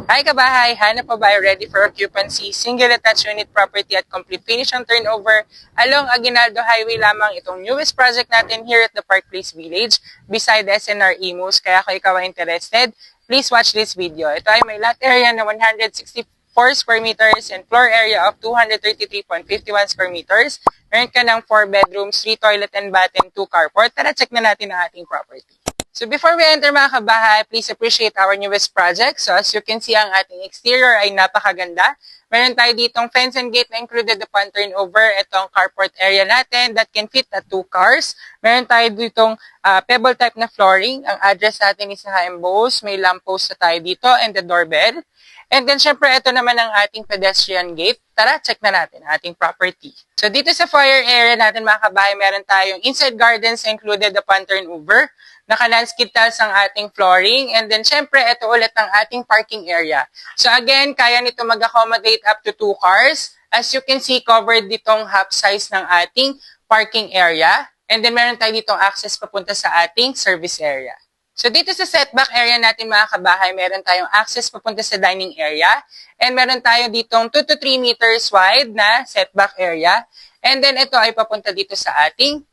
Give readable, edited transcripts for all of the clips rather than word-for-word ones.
Hi kabahay! Hanap pa ba ready for occupancy, single attached unit property at complete finish ang turnover along Aguinaldo Highway lamang itong newest project natin here at the Park Place Village beside SNR Imus. Kaya kung ikaw ay interested, please watch this video. Ito ay may lot area na 164 square meters and floor area of 233.51 square meters. Meron ka ng 4 bedrooms, 3 toilet and bath, and 2 carport. Tara, check na natin ang ating property. So before we enter mga kabahay, please appreciate our newest project. So as you can see, ang ating exterior ay napakaganda. Meron tayo ditong fence and gate na included upon turnover. Itong carport area natin that can fit at 2 cars. Meron tayo ditong pebble type na flooring. Ang address natin is sa emboss. May lamppost na tayo dito and the doorbell. And then syempre ito naman ang ating pedestrian gate. Tara, check na natin ating property. So dito sa foyer area natin mga kabahay, meron tayong inside gardens included upon turnover. Naka-landscape tiles ang ating flooring. And then, syempre, ito ulit ang ating parking area. So, again, kaya nito mag-accommodate up to 2 cars. As you can see, covered ditong half size ng ating parking area. And then, meron tayo ditong access papunta sa ating service area. So, dito sa setback area natin, mga kabahay, meron tayong access papunta sa dining area. And meron tayo ditong 2 to 3 meters wide na setback area. And then, ito ay papunta dito sa ating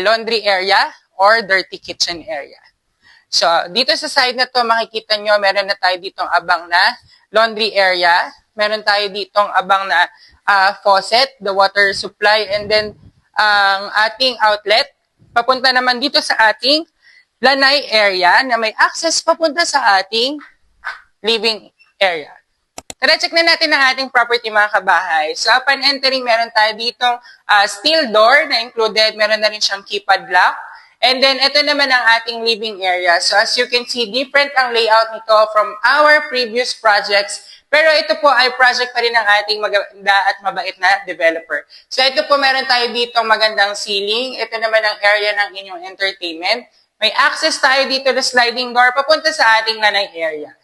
laundry area or dirty kitchen area. So, dito sa side na to, makikita nyo, meron na tayo ditong abang na laundry area. Meron tayo ditong abang na faucet, the water supply, and then ang ating outlet. Papunta naman dito sa ating lanay area na may access papunta sa ating living area. Tara, check na natin ang ating property mga kabahay. So, upon entering, meron tayo ditong steel door na included. Meron na rin siyang keypad lock. And then, ito naman ang ating living area. So, as you can see, different ang layout nito from our previous projects. Pero ito po ay project pa rin ng ating maganda at mabait na developer. So, ito po meron tayo dito magandang ceiling. Ito naman ang area ng inyong entertainment. May access tayo dito na sliding door papunta sa ating lanay area.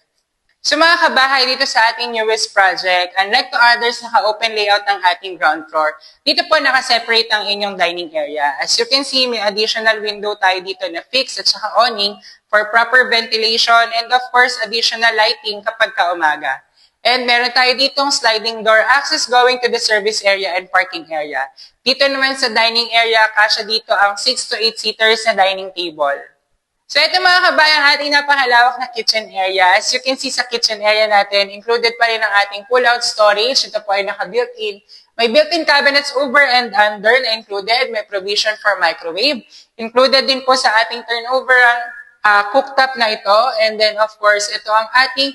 So mga kabahay, dito sa ating newest project, unlike to others, naka-open layout ng ating ground floor. Dito po naka-separate ang inyong dining area. As you can see, may additional window tayo dito na fixed at saka awning for proper ventilation and of course, additional lighting kapag kaumaga. And meron tayo ditong sliding door access going to the service area and parking area. Dito naman sa dining area, kasya dito ang 6 to 8 seaters na dining table. So ito mga kabayan, ating napakalawak na kitchen area. As you can see sa kitchen area natin, included pa rin ang ating pull-out storage. Ito po ay naka-built-in. May built-in cabinets over and under na included. May provision for microwave. Included din po sa ating turnover ang cooktop na ito. And then of course, ito ang ating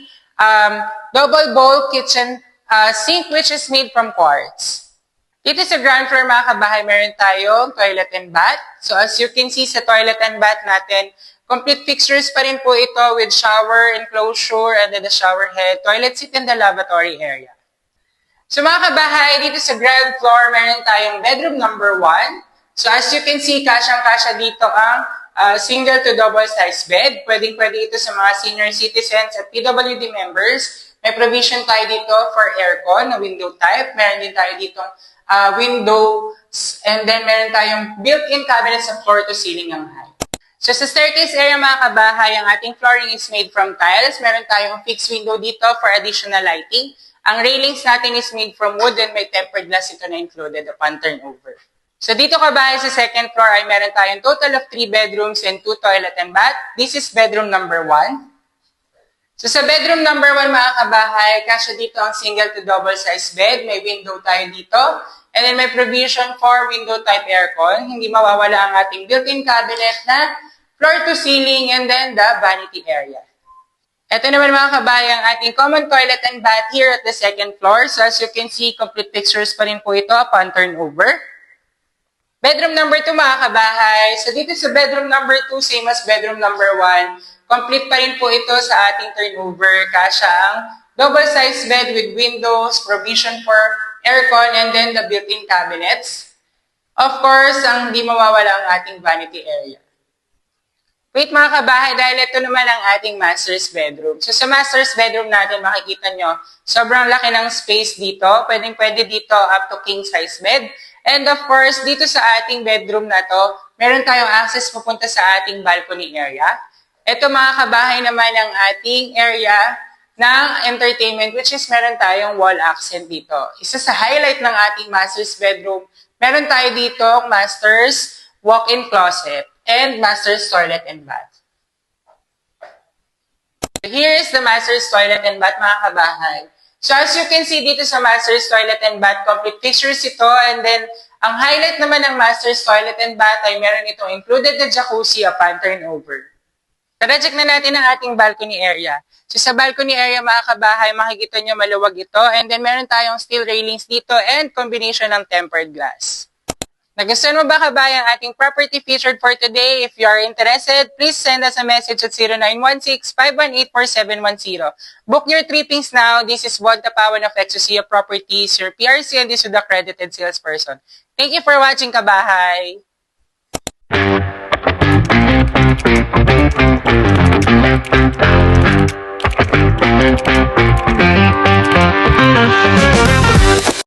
double bowl kitchen sink which is made from quartz. Dito sa ground floor mga kabahay, meron tayong toilet and bath. So as you can see sa toilet and bath natin, complete fixtures pa rin po ito with shower, enclosure, and then the shower head, toilet seat, and the lavatory area. So mga kabahay, dito sa ground floor, meron tayong bedroom number 1. So as you can see, kasyang-kasya dito ang single to double size bed. Pwedeng-pwede ito sa mga senior citizens at PWD members. May provision tayo dito for aircon na window type. Meron din tayo dito windows, and then meron tayong built-in cabinets sa floor to ceiling ang height. So sa staircase area mga kabahay, ang ating flooring is made from tiles. Meron tayong fixed window dito for additional lighting. Ang railings natin is made from wood and may tempered glass ito na included upon turnover. So dito kabahay sa second floor ay meron tayong total of 3 bedrooms and 2 toilet and bath. This is bedroom number 1. So sa bedroom number 1 mga kabahay, kasya dito ang single to double size bed. May window tayo dito. And then may provision for window type aircon. Hindi mawawala ang ating built-in cabinet na floor to ceiling and then the vanity area. Ito naman mga kabayan, ang ating common toilet and bath here at the second floor. So as you can see, complete pictures pa rin po ito upon turnover. Bedroom number 2 mga kabahay. So dito sa bedroom number 2, same as bedroom number 1, complete pa rin po ito sa ating turnover. Kasya ang double size bed with windows, provision for aircon, and then the built-in cabinets. Of course, ang di mawawala ang ating vanity area. Wait mga kabahay, dahil ito naman ang ating master's bedroom. So sa master's bedroom natin, makikita nyo, sobrang laki ng space dito. Pwedeng-pwede dito up to king size bed. And of course, dito sa ating bedroom na to, meron tayong access papunta sa ating balcony area. Ito mga kabahay naman ang ating area ng entertainment, which is meron tayong wall accent dito. Isa sa highlight ng ating master's bedroom, meron tayo dito master's walk-in closet and master's toilet and bath. Here is the master's toilet and bath, mga kabahay. So as you can see dito sa master's toilet and bath, complete pictures ito. And then, ang highlight naman ng master's toilet and bath ay meron itong included na jacuzzi upon turnover. Tara, check na natin ang ating balcony area. So sa balcony area, mga kabahay, makikita nyo maluwag ito. And then meron tayong steel railings dito and combination ng tempered glass. Nagustuhan mo ba, kabay, ang ating property featured for today? If you are interested, please send us a message at 0916-518-4710. Book your trippings now. This is Wag Tapawan of Exosia Properties, your PRC, and this is the accredited salesperson. Thank you for watching, kabahay!